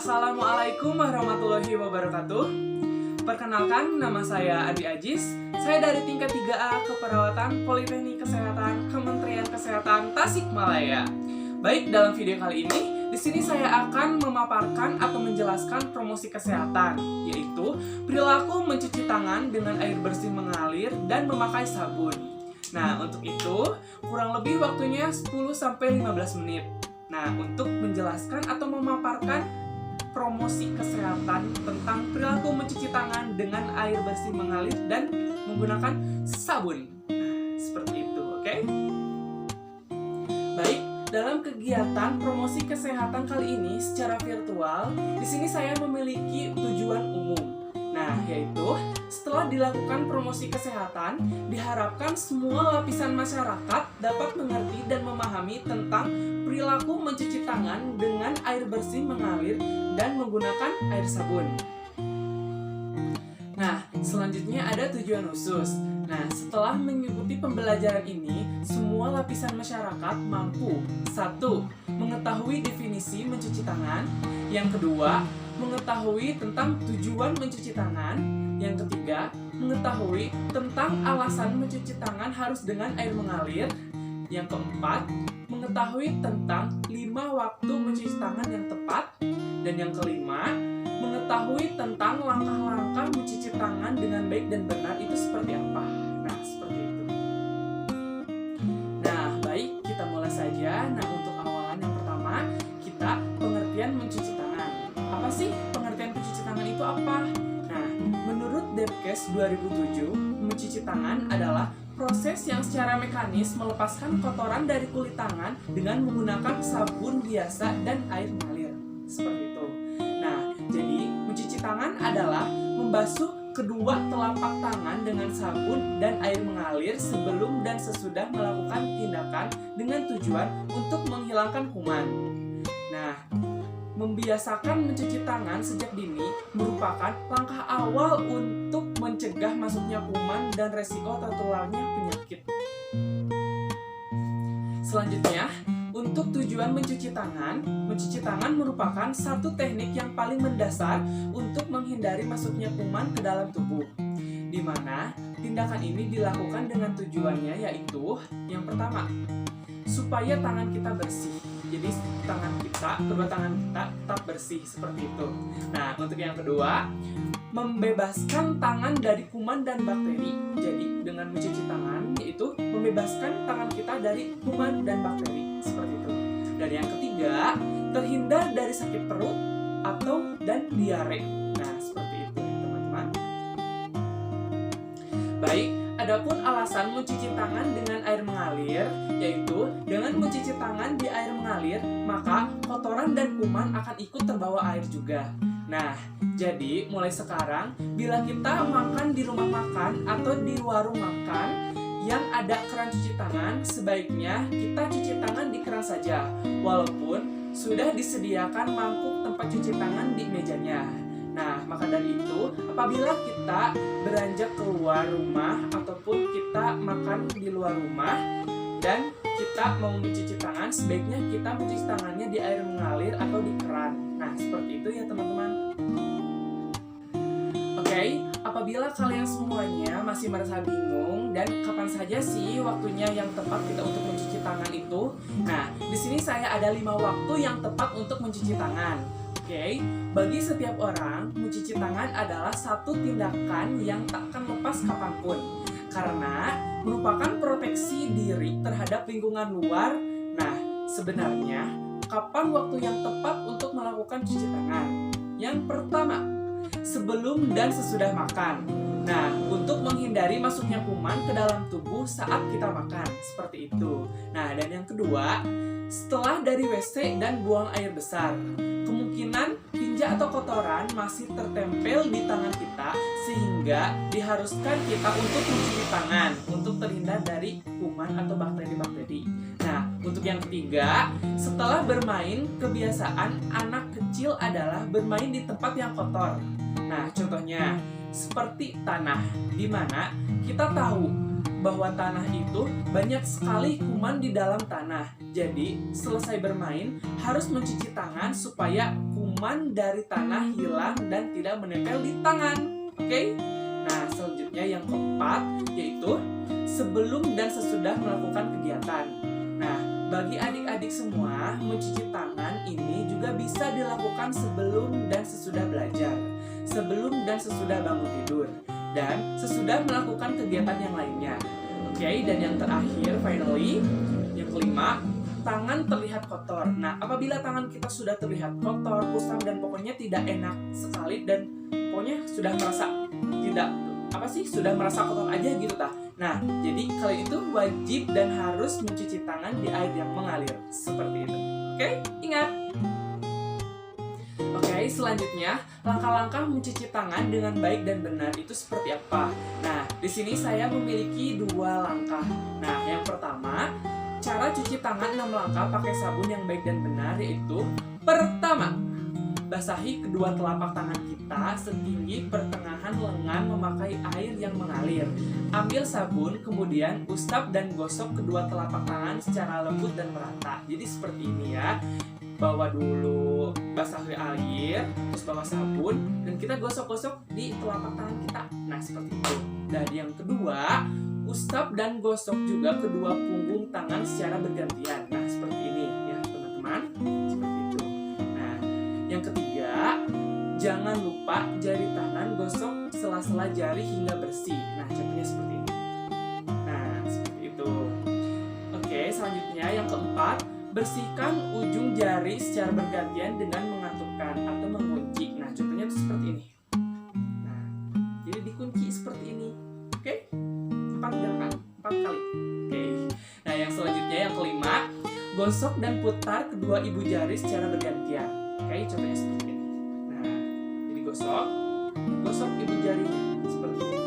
Assalamualaikum warahmatullahi wabarakatuh. Perkenalkan, nama saya Adi Ajis. Saya dari tingkat 3A Keperawatan Politeknik Kesehatan Kementerian Kesehatan Tasikmalaya. Baik, dalam video kali ini, di sini saya akan memaparkan atau menjelaskan promosi kesehatan, yaitu perilaku mencuci tangan dengan air bersih mengalir dan memakai sabun. Nah, untuk itu, kurang lebih waktunya 10-15 menit. Nah, untuk menjelaskan atau memaparkan promosi kesehatan tentang perilaku mencuci tangan dengan air bersih mengalir dan menggunakan sabun. Nah, seperti itu, oke? Baik, dalam kegiatan promosi kesehatan kali ini secara virtual, di sini saya memiliki tujuan umum. Nah, yaitu setelah dilakukan promosi kesehatan, diharapkan semua lapisan masyarakat dapat mengerti dan memahami tentang perilaku mencuci tangan dengan air bersih mengalir dan menggunakan air sabun. Nah, selanjutnya ada tujuan khusus. Nah, setelah mengikuti pembelajaran ini, semua lapisan masyarakat mampu 1. Mengetahui definisi mencuci tangan. Yang kedua, mengetahui tentang tujuan mencuci tangan. Yang ketiga, mengetahui tentang alasan mencuci tangan harus dengan air mengalir. Yang keempat, mengetahui tentang 5 waktu mencuci tangan yang tepat. Dan yang kelima, mengetahui tentang langkah-langkah mencuci tangan dengan baik dan benar itu seperti apa. Nah, seperti itu. Nah, baik, kita mulai saja. Nah, untuk awalan yang pertama, kita pengertian mencuci tangan. Apa sih pengertian mencuci tangan itu apa? Nah, menurut Depkes 2007, mencuci tangan adalah proses yang secara mekanis melepaskan kotoran dari kulit tangan dengan menggunakan sabun biasa dan air mengalir. Seperti itu. Nah, jadi mencuci tangan adalah membasuh kedua telapak tangan dengan sabun dan air mengalir sebelum dan sesudah melakukan tindakan dengan tujuan untuk menghilangkan kuman. Nah, membiasakan mencuci tangan sejak dini merupakan langkah awal untuk mencegah masuknya kuman dan resiko tertularnya penyakit. Selanjutnya, untuk tujuan mencuci tangan merupakan satu teknik yang paling mendasar untuk menghindari masuknya kuman ke dalam tubuh. Di mana tindakan ini dilakukan dengan tujuannya yaitu yang pertama, supaya tangan kita bersih. Jadi kedua tangan kita tetap bersih seperti itu. Nah, untuk yang kedua, membebaskan tangan dari kuman dan bakteri. Jadi dengan mencuci tangan yaitu membebaskan tangan kita dari kuman dan bakteri seperti itu. Dan yang ketiga, terhindar dari sakit perut dan diare. Nah, seperti itu teman-teman. Baik, adapun alasan mencuci tangan dengan air mengalir, yaitu dengan mencuci tangan di air mengalir, maka kotoran dan kuman akan ikut terbawa air juga. Nah, jadi mulai sekarang, bila kita makan di rumah makan atau di warung makan yang ada keran cuci tangan, sebaiknya kita cuci tangan di keran saja, walaupun sudah disediakan mangkuk tempat cuci tangan di mejanya. Nah, maka dari itu, apabila kita beranjak keluar rumah ataupun kita makan di luar rumah dan kita mau mencuci tangan, sebaiknya kita mencuci tangannya di air mengalir atau di keran. Nah, seperti itu ya teman-teman. Oke, apabila kalian semuanya masih merasa bingung dan kapan saja sih waktunya yang tepat kita untuk mencuci tangan itu, nah, di sini saya ada 5 waktu yang tepat untuk mencuci tangan. Oke, bagi setiap orang, mencuci tangan adalah satu tindakan yang tak akan lepas kapanpun, karena merupakan proteksi diri terhadap lingkungan luar. Nah, sebenarnya, kapan waktu yang tepat untuk melakukan cuci tangan? Yang pertama, sebelum dan sesudah makan. Nah, untuk menghindari masuknya kuman ke dalam tubuh saat kita makan, seperti itu. Nah, dan yang kedua, setelah dari WC dan buang air besar. Kemungkinan tinja atau kotoran masih tertempel di tangan kita sehingga diharuskan kita untuk mencuci tangan untuk terhindar dari kuman atau bakteri-bakteri. Nah, untuk yang ketiga, setelah bermain, kebiasaan anak kecil adalah bermain di tempat yang kotor. Nah, contohnya seperti tanah, di mana kita tahu bahwa tanah itu banyak sekali kuman di dalam tanah. Jadi, selesai bermain harus mencuci tangan supaya kuman kuman dari tanah hilang dan tidak menempel di tangan. Oke? Nah, selanjutnya yang keempat yaitu sebelum dan sesudah melakukan kegiatan. Nah, bagi adik-adik semua, mencuci tangan ini juga bisa dilakukan sebelum dan sesudah belajar, sebelum dan sesudah bangun tidur, dan sesudah melakukan kegiatan yang lainnya. Oke, dan yang terakhir, finally, yang kelima, tangan terlihat kotor. Nah, apabila tangan kita sudah terlihat kotor, kusam, dan pokoknya tidak enak sekali, dan pokoknya sudah merasa sudah merasa kotor aja gitu tah. Nah, jadi kalian itu wajib dan harus mencuci tangan di air yang mengalir seperti itu. Oke, ingat. Oke, selanjutnya langkah-langkah mencuci tangan dengan baik dan benar itu seperti apa? Nah, di sini saya memiliki 2 langkah. Nah, yang pertama, cara cuci tangan 6 langkah pakai sabun yang baik dan benar yaitu pertama, basahi kedua telapak tangan kita setinggi pertengahan lengan memakai air yang mengalir. Ambil sabun, kemudian usap dan gosok kedua telapak tangan secara lembut dan merata. Jadi seperti ini ya. Bawa dulu basahi air, terus bawa sabun, dan kita gosok-gosok di telapak tangan kita. Nah, seperti itu. Dan yang kedua, usap dan gosok juga kedua punggung tangan secara bergantian. Nah, seperti ini ya, teman-teman. Seperti itu. Nah, yang ketiga, jangan lupa jari tangan gosok sela-sela jari hingga bersih. Nah, contohnya seperti ini. Nah, seperti itu. Oke, selanjutnya yang keempat, bersihkan ujung jari secara bergantian dengan mengatupkan atau mengunci. Nah, contohnya itu seperti ini. Nah, jadi dikunci seperti ini. Oke? 4 gerakan, 4 kali. Oke. Nah, yang selanjutnya yang kelima, gosok dan putar kedua ibu jari secara bergantian. Oke, contohnya seperti ini. Nah, jadi gosok ibu jarinya seperti ini.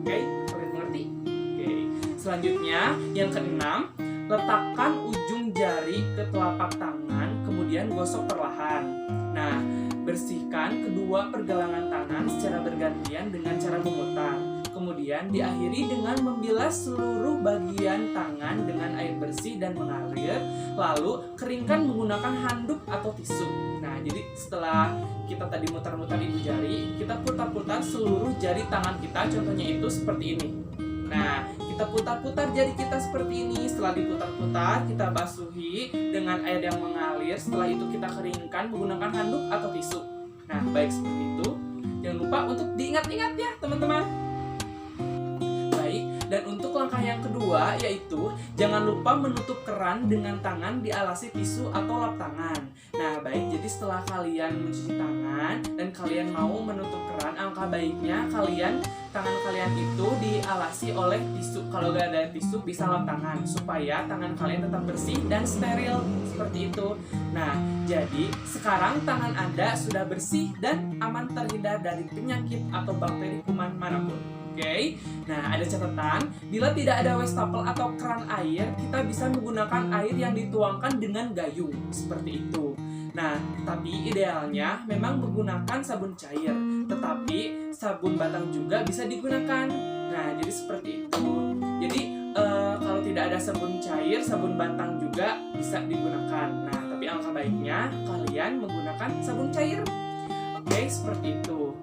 Oke, kalian mengerti? Oke. Selanjutnya yang keenam, letakkan ujung jari ke telapak tangan, kemudian gosok perlahan. Nah, bersihkan kedua pergelangan tangan secara bergantian dengan cara memutar. Kemudian diakhiri dengan membilas seluruh bagian tangan dengan air bersih dan mengalir. Lalu keringkan menggunakan handuk atau tisu. Nah, jadi setelah kita tadi mutar-mutar ibu jari, kita putar-putar seluruh jari tangan kita. Contohnya itu seperti ini. Nah, kita putar-putar jari kita seperti ini. Setelah diputar-putar, kita basuhi dengan air yang mengalir. Setelah itu kita keringkan menggunakan handuk atau tisu. Nah, baik seperti itu. Jangan lupa untuk diingat-ingat ya, teman-teman. Baik, dan untuk langkah yang kedua yaitu jangan lupa menutup keran dengan tangan dialasi tisu atau lap tangan. Nah, baik, jadi setelah kalian mencuci tangan dan kalian mau menutup keran, alangkah baiknya tangan kalian itu dialasi oleh tisu. Kalau gak ada tisu, bisa lap tangan supaya tangan kalian tetap bersih dan steril seperti itu. Nah, jadi sekarang tangan Anda sudah bersih dan aman terhindar dari penyakit atau bakteri kuman manapun. Oke, nah ada catatan, bila tidak ada wastafel atau keran air, kita bisa menggunakan air yang dituangkan dengan gayung, seperti itu. Nah, tapi idealnya memang menggunakan sabun cair, tetapi sabun batang juga bisa digunakan. Nah, jadi seperti itu. Jadi, kalau tidak ada sabun cair, sabun batang juga bisa digunakan. Nah, tapi alangkah baiknya kalian menggunakan sabun cair. Oke, seperti itu.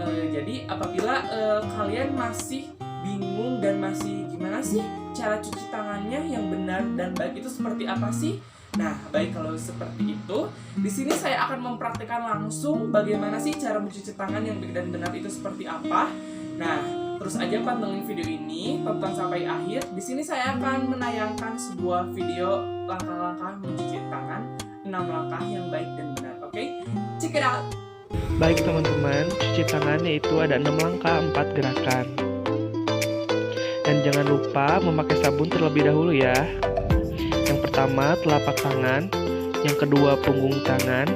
Jadi apabila kalian masih bingung dan masih gimana sih cara cuci tangannya yang benar dan baik itu seperti apa sih? Nah, baik kalau seperti itu, di sini saya akan mempraktikkan langsung bagaimana sih cara mencuci tangan yang baik dan benar itu seperti apa. Nah, terus aja pantengin video ini, tonton sampai akhir. Di sini saya akan menayangkan sebuah video langkah-langkah mencuci tangan, 6 langkah yang baik dan benar. Oke, check it out. Baik teman-teman, cuci tangan yaitu ada 6 langkah 4 gerakan. Dan jangan lupa memakai sabun terlebih dahulu ya. Yang pertama telapak tangan, yang kedua punggung tangan,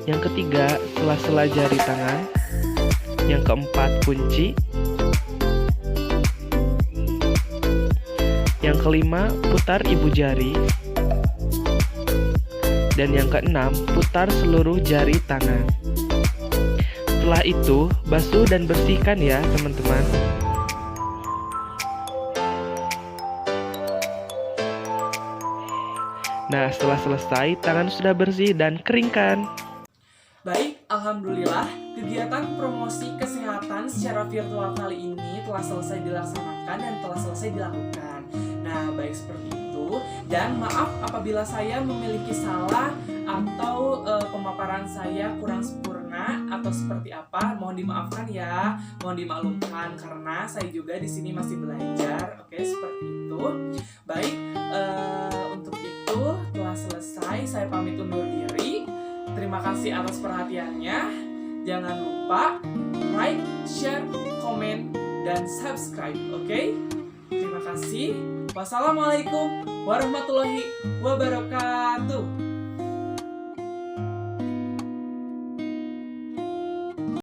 yang ketiga sela-sela jari tangan, yang keempat kunci, yang kelima putar ibu jari, dan yang keenam, putar seluruh jari tangan. Setelah itu, basuh dan bersihkan ya teman-teman. Nah, setelah selesai, tangan sudah bersih dan keringkan. Baik, alhamdulillah, kegiatan promosi kesehatan secara virtual kali ini telah selesai dilaksanakan dan telah selesai dilakukan. Nah, baik seperti itu. Dan maaf apabila saya memiliki salah atau pemaparan saya kurang sempurna atau seperti apa, mohon dimaafkan ya, mohon dimaklumkan karena saya juga di sini masih belajar. Oke, seperti itu. Baik, untuk itu telah selesai. Saya pamit undur diri. Terima kasih atas perhatiannya. Jangan lupa like, share, komen, dan subscribe. Oke? Terima kasih. Wassalamualaikum warahmatullahi wabarakatuh.